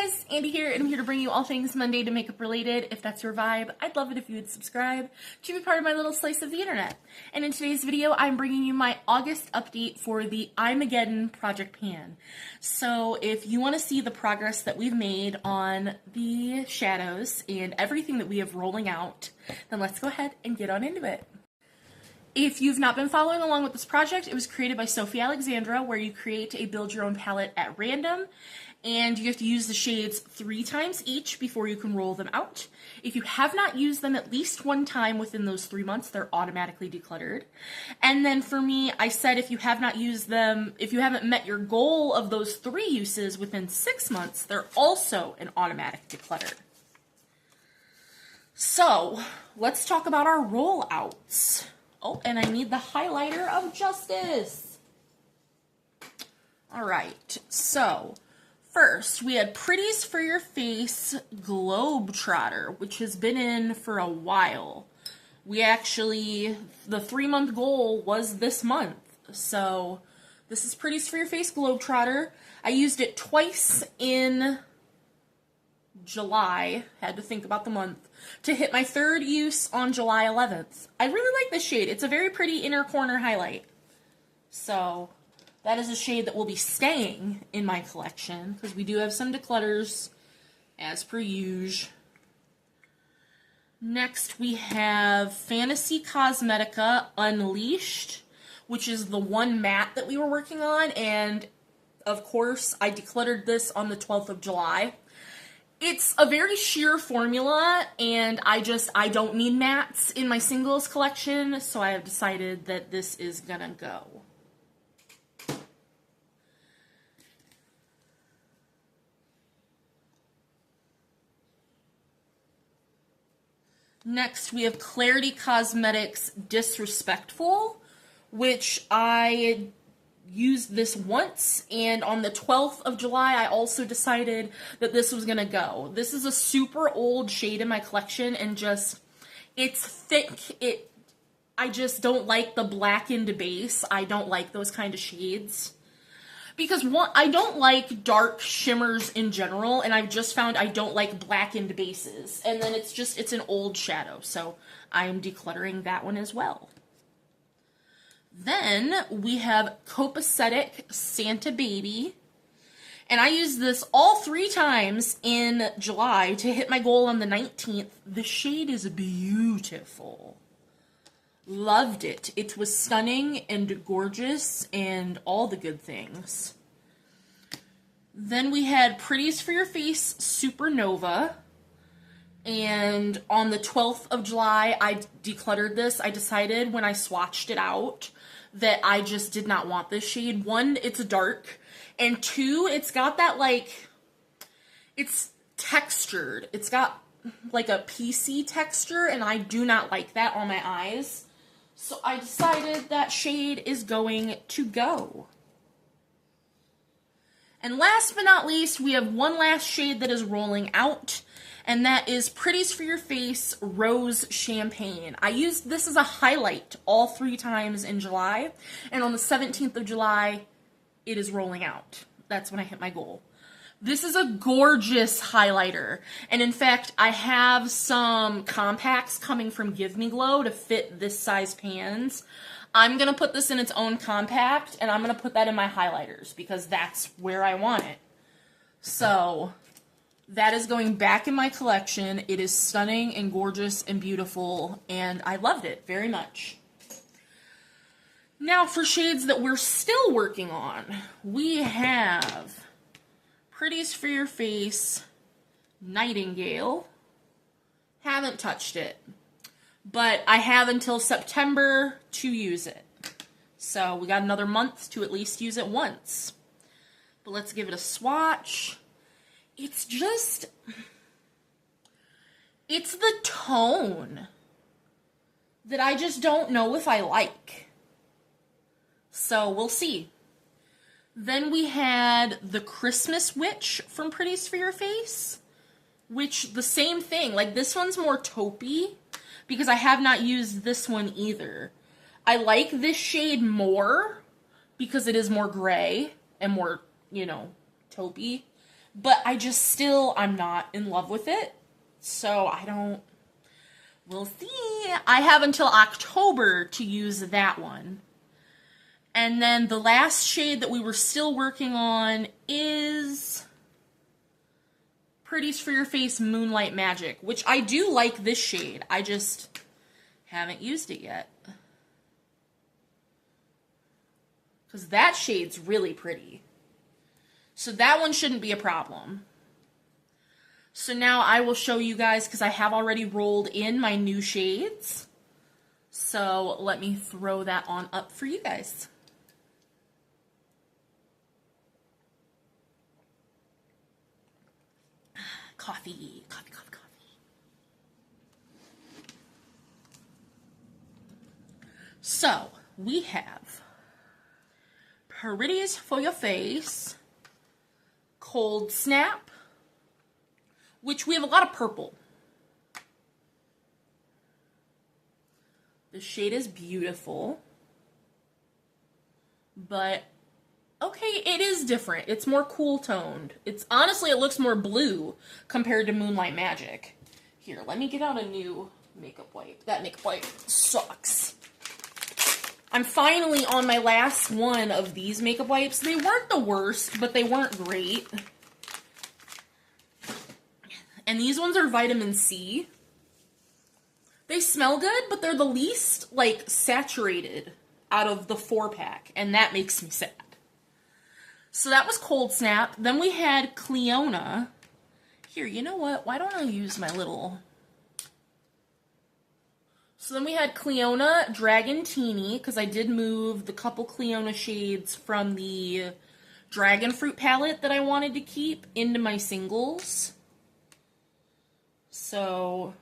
Hey guys, Andy here, and I'm here to bring you all things Monday to makeup related. If that's your vibe, I'd love it if you would subscribe to be part of my little slice of the internet. And in today's video, I'm bringing you my August update for the Eyemaggedon Project Pan. So if you want to see the progress that we've made on the shadows and everything that we have rolling out, then let's go ahead and get on into it. If you've not been following along with this project, it was created by Sophie Alexandra, where you create a build your own palette at random, and you have to use the shades 3 times each before you can roll them out. If you have not used them at least 1 time within those 3 months, they're automatically decluttered. And then for me, I said if you have not used them, if you haven't met your goal of those 3 uses within 6 months, they're also an automatic declutter. So, let's talk about our rollouts. Oh, and I need the highlighter of justice. All right, so first we had Pretties for Your Face Globetrotter, which has been in for a while. We actually, the 3-month goal was this month. So this is Pretties for Your Face Globetrotter. I used it twice in July, had to think about the month, to hit my 3rd use on July 11th. I really like this shade. It's a very pretty inner corner highlight. So that is a shade that will be staying in my collection, because we do have some declutters, as per usual. Next we have Fantasy Cosmetica Unleashed, which is the one matte that we were working on, and of course I decluttered this on the 12th of July. It's a very sheer formula, and I don't need mattes in my singles collection, so I have decided that this is gonna go. Next, we have Clarity Cosmetics Disrespectful, which I used this once, and on the 12th of July, I also decided that this was gonna go. This is a super old shade in my collection, and it's thick. I just don't like the blackened base. I don't like those kind of shades. Because I don't like dark shimmers in general, and I've just found I don't like blackened bases. And then it's an old shadow, so I'm decluttering that one as well. Then we have Copacetic Santa Baby, and I used this all 3 times in July to hit my goal on the 19th. The shade is beautiful. Loved it. It was stunning and gorgeous and all the good things. Then we had Pretties for Your Face Supernova, and on the 12th of July, I decluttered this. I decided when I swatched it out that I just did not want this shade. 1, it's dark, and 2, it's got that, it's textured. It's got, a PC texture, and I do not like that on my eyes. So I decided that shade is going to go. And last but not least, we have one last shade that is rolling out, and that is Pretties for Your Face Rose Champagne. I used this as a highlight all 3 times in July, and on the 17th of July, it is rolling out. That's when I hit my goal. This is a gorgeous highlighter, and in fact, I have some compacts coming from Give Me Glow to fit this size pans. I'm going to put this in its own compact, and I'm going to put that in my highlighters, because that's where I want it. So that is going back in my collection. It is stunning and gorgeous and beautiful, and I loved it very much. Now for shades that we're still working on, we have Pretties for Your Face Nightingale. Haven't touched it, but I have until September to use it. So we got another month to at least use it once. But let's give it a swatch. It's the tone that I just don't know if I like. So we'll see. Then we had the Christmas Witch from Pretties for Your Face, which the same thing. This one's more taupey, because I have not used this one either. I like this shade more because it is more gray and more, taupey. but I just still, I'm not in love with it. So I don't, we'll see. I have until October to use that one. And then the last shade that we were still working on is Pretties for Your Face Moonlight Magic, which I do like this shade. I just haven't used it yet. Because that shade's really pretty. So that one shouldn't be a problem. So now I will show you guys, because I have already rolled in my new shades. So let me throw that on up for you guys. Coffee, coffee, coffee, coffee. So we have Pretties for Your Face, Cold Snap, which we have a lot of purple. The shade is beautiful, but okay, it is different. It's more cool toned. It's honestly, it looks more blue compared to Moonlight Magic. Here, let me get out a new makeup wipe. That makeup wipe sucks. I'm finally on my last one of these makeup wipes. They weren't the worst, but they weren't great. And these ones are vitamin C. They smell good, but they're the least, like, saturated out of the 4-pack, and that makes me sad. So that was Cold Snap. Then we had Cleona. Here, you know what? Why don't I use my little... So then we had Cleona Dragon Teeny, because I did move the couple Cleona shades from the Dragon Fruit palette that I wanted to keep into my singles. So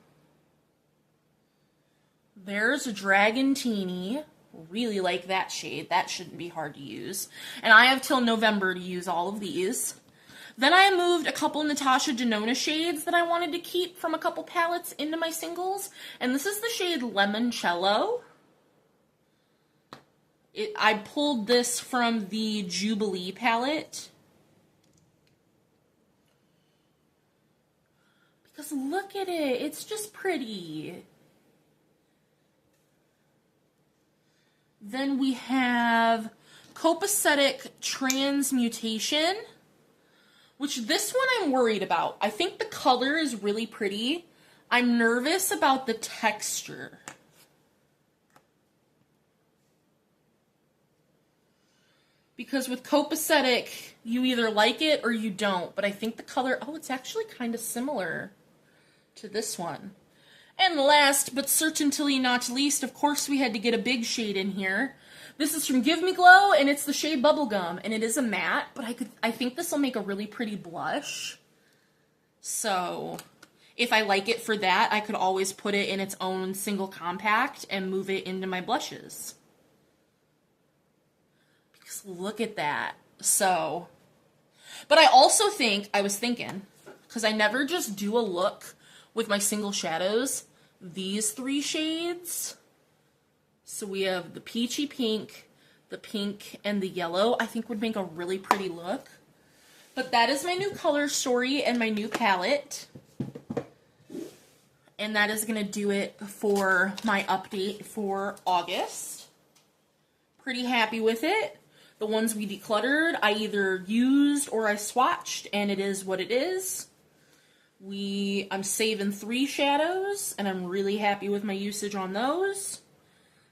there's a Dragon Teeny. Really like that shade. That shouldn't be hard to use. And I have till November to use all of these. Then I moved a couple Natasha Denona shades that I wanted to keep from a couple palettes into my singles. And this is the shade Limoncello. I pulled this from the Jubilee palette. Because look at it. It's just pretty. Then we have Copacetic Transmutation, which this one I'm worried about. I think the color is really pretty. I'm nervous about the texture. Because with Copacetic, you either like it or you don't. But I think the color, oh, it's actually kind of similar to this one. And last, but certainly not least, of course we had to get a big shade in here. This is from Give Me Glow, and it's the shade Bubblegum, and it is a matte, but I think this will make a really pretty blush. So, if I like it for that, I could always put it in its own single compact and move it into my blushes. Because look at that. So, but I also think, I was thinking, because I never just do a look with my single shadows, these 3 shades. So we have the peachy pink, the pink, and the yellow, I think would make a really pretty look. But that is my new color story and my new palette. And that is going to do it for my update for August. Pretty happy with it. The ones we decluttered, I either used or I swatched, and it is what it is. I'm saving 3 shadows, and I'm really happy with my usage on those.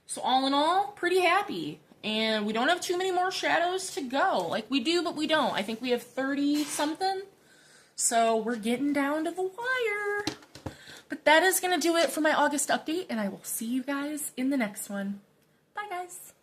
So all in all, pretty happy. And we don't have too many more shadows to go. Like, we do, but we don't. I think we have 30-something. So we're getting down to the wire. But that is going to do it for my August update, and I will see you guys in the next one. Bye, guys.